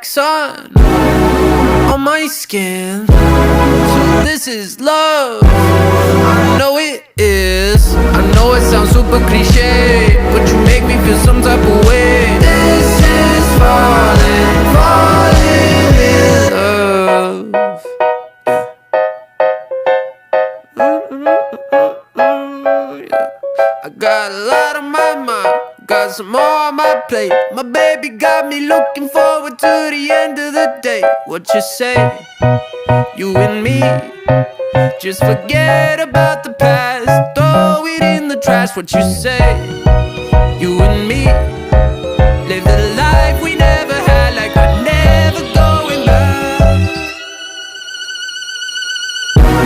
sun on my skin. So this is love, I know it is. I know it sounds super cliche, but you make me feel some type of way. This is falling, falling in love. Yeah. I got a lot on my mind, got some more on my plate. My baby got me looking forward to the end of the day. What you say? You and me, just forget about the past, throw it in the trash. What you say? You and me,